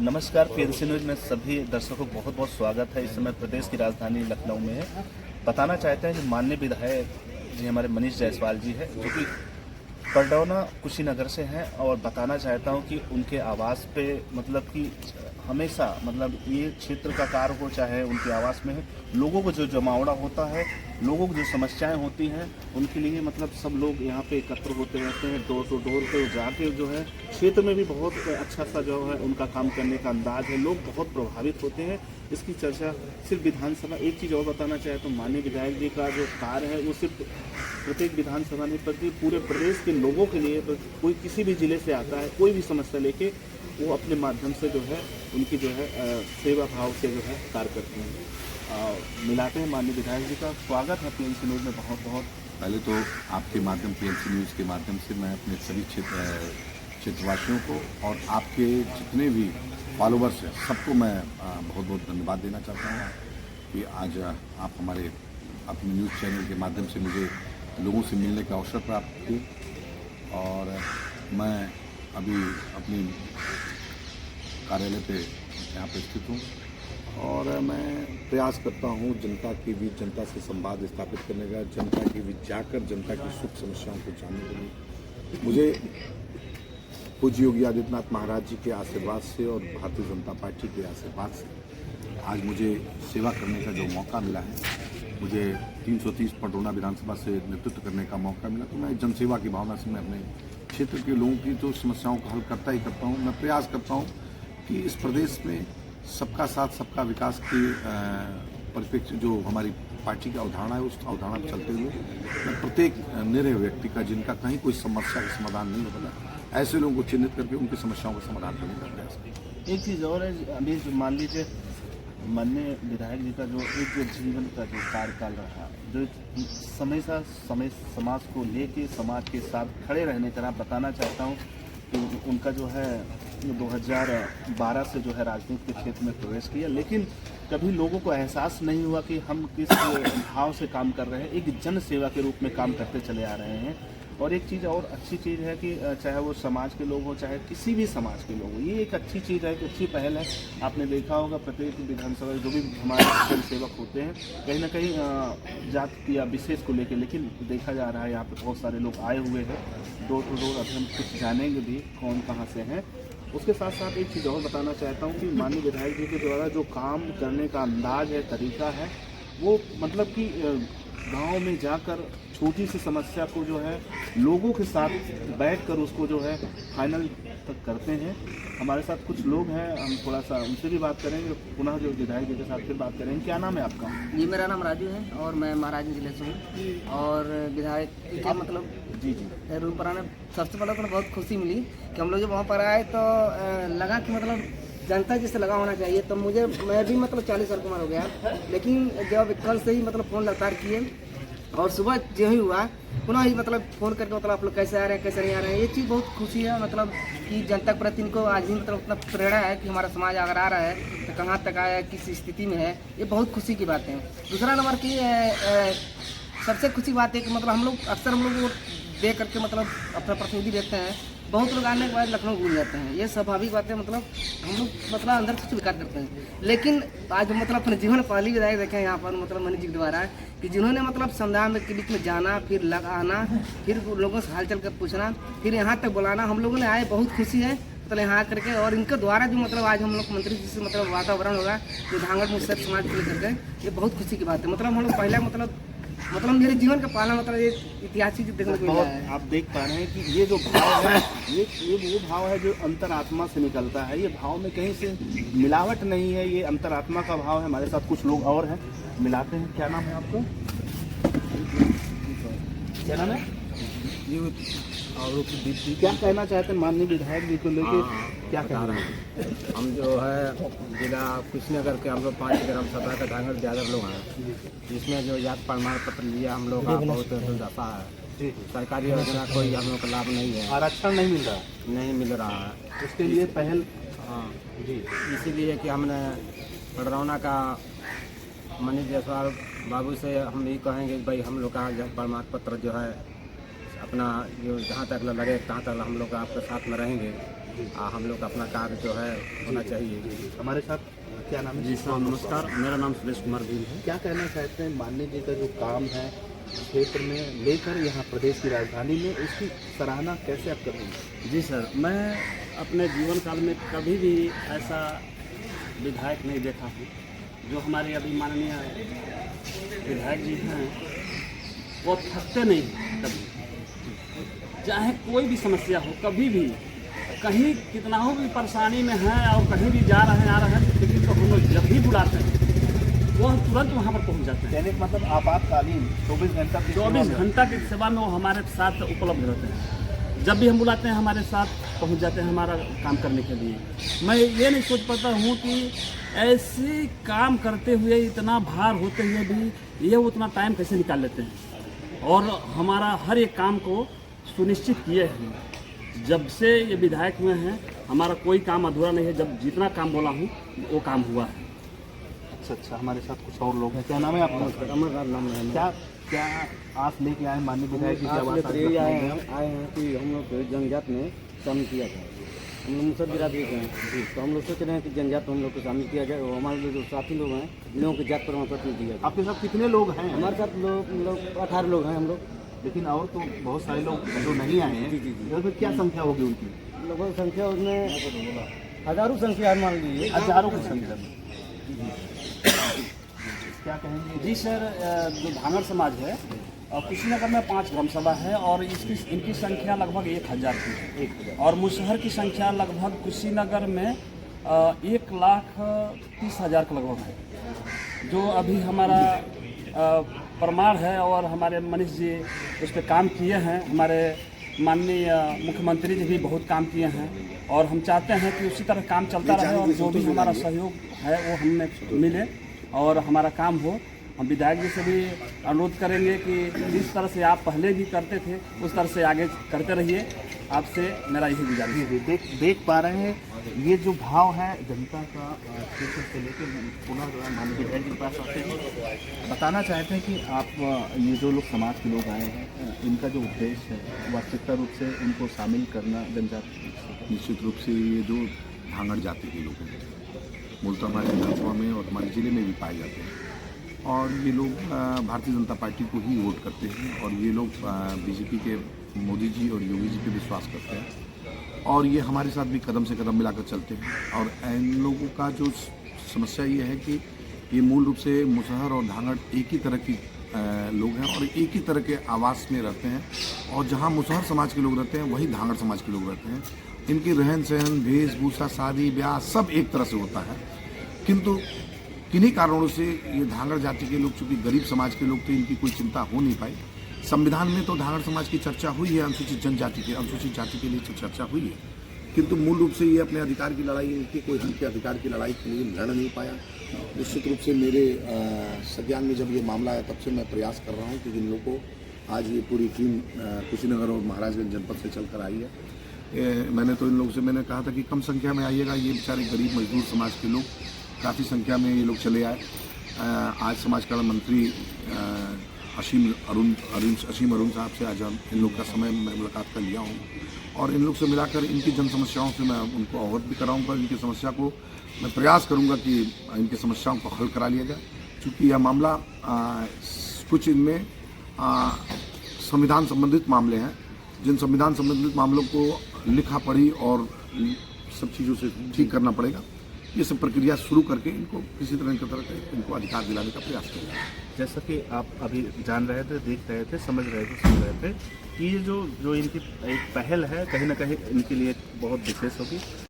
नमस्कार, PLC news में सभी दर्शकों को बहुत बहुत स्वागत है। इस समय प्रदेश की राजधानी लखनऊ में है। बताना चाहते हैं कि माननीय विधायक जी हमारे मनीष जायसवाल जी है, जो कि परडौना कुशीनगर से हैं, और बताना चाहता हूं कि उनके आवास पे मतलब कि हमेशा मतलब ये क्षेत्र का कार्य हो चाहे उनके आवास में है, लोगों को जो जमावड़ा होता है, लोगों को जो समस्याएं होती हैं उनके लिए मतलब सब लोग यहाँ पे एकत्र होते रहते हैं। डोर टू डोर पे जाके जो है क्षेत्र में भी बहुत अच्छा सा जो है उनका काम करने का अंदाज है, लोग बहुत प्रभावित होते हैं। इसकी चर्चा सिर्फ विधानसभा, एक चीज़ और बताना चाहे तो माननीय विधायक जी का जो कार्य है वो सिर्फ प्रत्येक विधानसभा में प्रति पूरे प्रदेश के लोगों के लिए, कोई किसी भी जिले से आता है कोई भी समस्या लेके वो अपने माध्यम से जो है उनकी जो है सेवा भाव से जो है कार्य करते हैं। मिलाते हैं माननीय विधायक जी का। स्वागत है पीएलसी न्यूज में बहुत बहुत। पहले तो आपके माध्यम पीएलसी न्यूज़ के माध्यम से मैं अपने सभी क्षेत्रवासियों को और आपके जितने भी फॉलोवर्स हैं सबको मैं बहुत बहुत धन्यवाद देना चाहता हूँ कि आज आप हमारे अपने न्यूज़ चैनल के माध्यम से मुझे लोगों से मिलने का अवसर प्राप्त किया। और मैं अभी अपनी कार्यालय पे यहाँ पे स्थित हूँ और मैं प्रयास करता हूँ जनता के बीच जनता से संवाद स्थापित करने का, जनता के बीच जाकर जनता की सुख समस्याओं को जानने के लिए मुझे पूज्य योगी आदित्यनाथ महाराज जी के आशीर्वाद से और भारतीय जनता पार्टी के आशीर्वाद से आज मुझे सेवा करने का जो मौका मिला है, मुझे 330 परडौना विधानसभा से नेतृत्व करने का मौका मिला, तो मैं जनसेवा की भावना से मैं अपने क्षेत्र के लोगों की जो समस्याओं का हल करता ही करता हूँ। मैं प्रयास करता हूँ कि इस प्रदेश में सबका साथ सबका विकास के परिप्रेक्ष्य जो हमारी पार्टी की अवधारणा है, उस अवधारणा पर चलते हुए मैं प्रत्येक निरीह व्यक्ति का जिनका कहीं कोई समस्या का समाधान नहीं होता, ऐसे लोगों को चिन्हित करके उनकी समस्याओं का समाधान करने का प्रयास करता। एक चीज़ और है, अभी जो मान लीजिए माननीय विधायक जी का जो एक जीवन का जो कार्यकाल रहा, जो समय समाज को लेके समाज के साथ खड़े रहने का, बताना चाहता हूँ कि उनका जो है 2012 से जो है राजनीति के क्षेत्र में प्रवेश किया, लेकिन कभी लोगों को एहसास नहीं हुआ कि हम किस भाव से काम कर रहे हैं, एक जन सेवा के रूप में काम करते चले आ रहे हैं। और एक चीज़ और अच्छी चीज़ है कि चाहे वो समाज के लोग हो चाहे किसी भी समाज के लोग हो, ये एक अच्छी चीज़ है, एक अच्छी पहल है। आपने देखा होगा प्रत्येक विधानसभा जो भी हमारे जन सेवक होते हैं कहीं ना कहीं जाति या विशेष को लेकर, लेकिन देखा जा रहा है यहाँ पे बहुत सारे लोग आए हुए हैं डोर टू डोर। अभी हम कुछ जानेंगे भी कौन कहाँ से हैं। उसके साथ साथ एक चीज़ और बताना चाहता हूँ कि माननीय विधायक जी के द्वारा जो काम करने का अंदाज है, तरीका है, वो मतलब कि गांव में जाकर छोटी सी समस्या को जो है लोगों के साथ बैठकर उसको जो है फाइनल तक करते हैं। हमारे साथ कुछ लोग हैं, हम थोड़ा सा उनसे भी बात करेंगे, पुनः जो विधायक जी के साथ फिर बात करेंगे। क्या नाम है आपका? जी, मेरा नाम राजू है और मैं महाराजगंज जिले से हूँ। और विधायक के मतलब जी रूप पर आने सबसे पहले तो बहुत खुशी मिली कि हम लोग जब वहाँ पर आए तो लगा कि मतलब जनता जिससे लगा होना चाहिए। तो मैं भी मतलब 40 साल की उम्र हो गया, लेकिन जब कल से ही मतलब फ़ोन लगातार किए और सुबह जो ही हुआ पुनः ही मतलब फ़ोन करके मतलब आप लोग कैसे आ रहे हैं कैसे नहीं आ रहे हैं, ये चीज़ बहुत खुशी है। मतलब कि जनता के प्रति इनको आज भी मतलब उतना प्रेरणा है कि हमारा समाज अगर आ रहा है तो कहाँ तक आया, किस स्थिति में है, ये बहुत खुशी की बात है। दूसरा नंबर की सबसे खुशी बात है कि मतलब हम लोग वो दे करके मतलब अपना प्रतिनिधि देते हैं, बहुत लोग आने के बाद लखनऊ भूल जाते हैं, ये स्वाभाविक बात है। मतलब हम लोग मतलब अंदर से स्वीकार करते हैं, लेकिन आज मतलब अपने जीवन में पहली विधायक देखे हैं यहाँ पर मतलब मनीष जी के द्वारा कि जिन्होंने मतलब समुदाय के बीच में जाना, फिर आना, फिर लोगों से हालचाल कर पूछना, फिर यहाँ तक बुलाना, हम लोगों ने आए, बहुत खुशी है मतलब यहाँ करके। और इनके द्वारा जो मतलब आज हम लोग मंत्री जी से मतलब वातावरण होगा जो धांगड़ मुसर समाज को लेकर के, ये बहुत खुशी की बात है। मतलब हम लोग पहला मतलब मेरे जीवन का पाला मतलब ये ऐतिहासिक देखने को मिला है। आप देख पा रहे हैं कि ये जो भाव है ये वो भाव है जो अंतरात्मा से निकलता है। ये भाव में कहीं से मिलावट नहीं है, ये अंतरात्मा का भाव है। हमारे साथ कुछ लोग और हैं, मिलाते हैं। क्या नाम है आपका? क्या नाम है? और क्या कहना चाहते हैं माननीय विधायक जी को लेके? क्या कह रहे हैं? हम जो है जिला कुशीनगर के हम लोग 5 ग्राम सभा का धांगड़ ज्यादा लोग हैं, जिसमें जो जात प्रमाण पत्र लिया हम लोग का बहुत दुर्दशा है। सरकारी योजना कोई हम लोग का लाभ नहीं है, आरक्षण नहीं मिल रहा है। उसके लिए पहल जी इसीलिए कि हमने परडौना का मनीष जायसवाल बाबू से हम यही कहेंगे कि भाई हम लोग का प्रमाण पत्र जो है अपना जो जहाँ तक लगे तहाँ तक हम लोग आपके साथ में रहेंगे। हम लोग का अपना कार्य जो है होना चाहिए। हमारे साथ क्या नाम है? जी सर नमस्कार, मेरा नाम सुरेश कुमार भील है। क्या कहना चाहते हैं माननीय जी का जो काम है क्षेत्र में लेकर यहाँ प्रदेश की राजधानी में, उसकी सराहना कैसे आप करेंगे? जी सर, मैं अपने जीवन काल में कभी भी ऐसा विधायक नहीं देखा हूँ। जो हमारे अभी माननीय विधायक जी हैं वो थकते नहीं हैं कभी, चाहे कोई भी समस्या हो, कभी भी कहीं कितना हो भी परेशानी में हैं और कहीं भी जा रहे हैं आ रहे हैं, लेकिन तो हम लोग जब भी बुलाते हैं वो हम तुरंत वहाँ पर पहुँच जाते हैं। दैनिक मतलब आपातकालीन 24 घंटा की 24 घंटा की सेवा में वो हमारे साथ उपलब्ध रहते हैं। जब भी हम बुलाते हैं हमारे साथ पहुंच जाते हैं हमारा काम करने के लिए। मैं ये नहीं सोच पाता हूँ कि ऐसे काम करते हुए, इतना भार होते हुए भी ये उतना टाइम कैसे निकाल लेते हैं और हमारा हर एक काम को सुनिश्चित किए हैं। जब से ये विधायक में हैं हमारा कोई काम अधूरा नहीं है। जब जितना काम बोला हूँ वो काम हुआ है। अच्छा, हमारे साथ कुछ और लोग हैं। क्या नाम है आपका? अमरनाथ नाम है। क्या क्या आस लेके आए माननीय विधायक जी की आवाज़? यही आए हैं कि हम लोग जनजात में शामिल किया जाए। हम लोग मुसहर बिरादरी के हैं, तो हम लोग सोच रहे हैं कि जनजात में हम लोग को शामिल किया जाए और हमारे जो साथी लोग हैं इन लोगों के जात प्रमाण पत्र दिया जाए। आपके साथ कितने लोग हैं? हमारे साथ लोग 18 लोग हैं हम लोग। लेकिन और तो बहुत सारे लोग जो नहीं आए हैं। जी। तो फिर क्या संख्या होगी उनकी? लगभग संख्या उसमें हजारों संख्या है, मान लीजिए हजारों की संख्या में। क्या कहेंगे? जी सर, जो धांगड़ समाज है कुशीनगर में 5 ग्राम सभा है और इनकी संख्या लगभग 1000 की है और मुसहर की संख्या लगभग कुशीनगर में 1,30,000 का लगभग है। जो अभी हमारा प्रमाण है और हमारे मनीष जी उस पर काम किए हैं। हमारे माननीय मुख्यमंत्री जी भी बहुत काम किए हैं और हम चाहते हैं कि उसी तरह काम चलता रहे और जो भी हमारा सहयोग है वो हमें मिले और हमारा काम हो। हम विधायक जी से भी अनुरोध करेंगे कि जिस तरह से आप पहले भी करते थे उस तरह से आगे करते रहिए। आपसे मेरा यही गुजारिश है। देख पा रहे हैं ये जो भाव है जनता का क्षेत्र से लेकर पुनः माननीय विधायक जी के पास आते हैं। बताना चाहते हैं कि आप ये जो लोग समाज के लोग आए हैं इनका जो उद्देश्य है वास्तविकता रूप से उनको शामिल करना जनजाति, निश्चित रूप से ये जो धांगड़ जाति के लोग हैं मूलतः हमारे विधानसभा में और हमारे ज़िले में भी पाए जाते हैं और ये लोग भारतीय जनता पार्टी को ही वोट करते हैं और ये लोग बीजेपी के मोदी जी और योगी जी पे विश्वास करते हैं और ये हमारे साथ भी कदम से कदम मिलाकर चलते हैं। और इन लोगों का जो समस्या ये है कि ये मूल रूप से मुसहर और धांगड़ एक ही तरह की लोग हैं और एक ही तरह के आवास में रहते हैं और जहाँ मुसहर समाज के लोग रहते हैं वहीं धांगड़ समाज के लोग रहते हैं। इनकी रहन सहन, वेशभूषा, शादी ब्याह सब एक तरह से होता है, किंतु किन्हीं कारणों से ये धांगड़ जाति के लोग, चूँकि गरीब समाज के लोग थे, इनकी कोई चिंता हो नहीं पाई। संविधान में तो धांगड़ समाज की चर्चा हुई है, अनुसूचित जनजाति के, अनुसूचित जाति के लिए तो चर्चा हुई है, किंतु मूल रूप से ये अपने अधिकार की लड़ाई, इनके कोई हक के अधिकार की लड़ाई के लिए लड़ नहीं पाया। निश्चित रूप से मेरे संज्ञान में जब ये मामला आया तब से मैं प्रयास कर रहा हूँ कि जिन लोगों को आज ये पूरी टीम कुशीनगर और महाराजगंज जनपद से चल कर आई है, मैंने तो इन लोगों से मैंने कहा था कि कम संख्या में आइएगा। ये बेचारे गरीब मजदूर समाज के लोग काफ़ी संख्या में ये लोग चले आए। आज समाज कल्याण मंत्री असीम अरुण साहब से आज इन लोग का समय मैं मुलाकात कर लिया हूँ और इन लोग से मिलाकर इनकी जन समस्याओं से मैं उनको अवगत भी कराऊंगा। इनकी समस्या को मैं प्रयास करूंगा कि इनकी समस्याओं को हल करा लिया जाए, क्योंकि यह मामला कुछ इनमें संविधान संबंधित मामले हैं, जिन संविधान संबंधित मामलों को लिखा पढ़ी और सब चीज़ों से ठीक करना पड़ेगा। ये सब प्रक्रिया शुरू करके इनको किसी तरह के इनको अधिकार दिलाने का प्रयास किया जाए। जैसा कि आप अभी जान रहे थे, देख रहे थे, समझ रहे थे, सुन रहे थे कि ये जो इनकी एक पहल है कहीं ना कहीं इनके लिए बहुत विशेष होगी।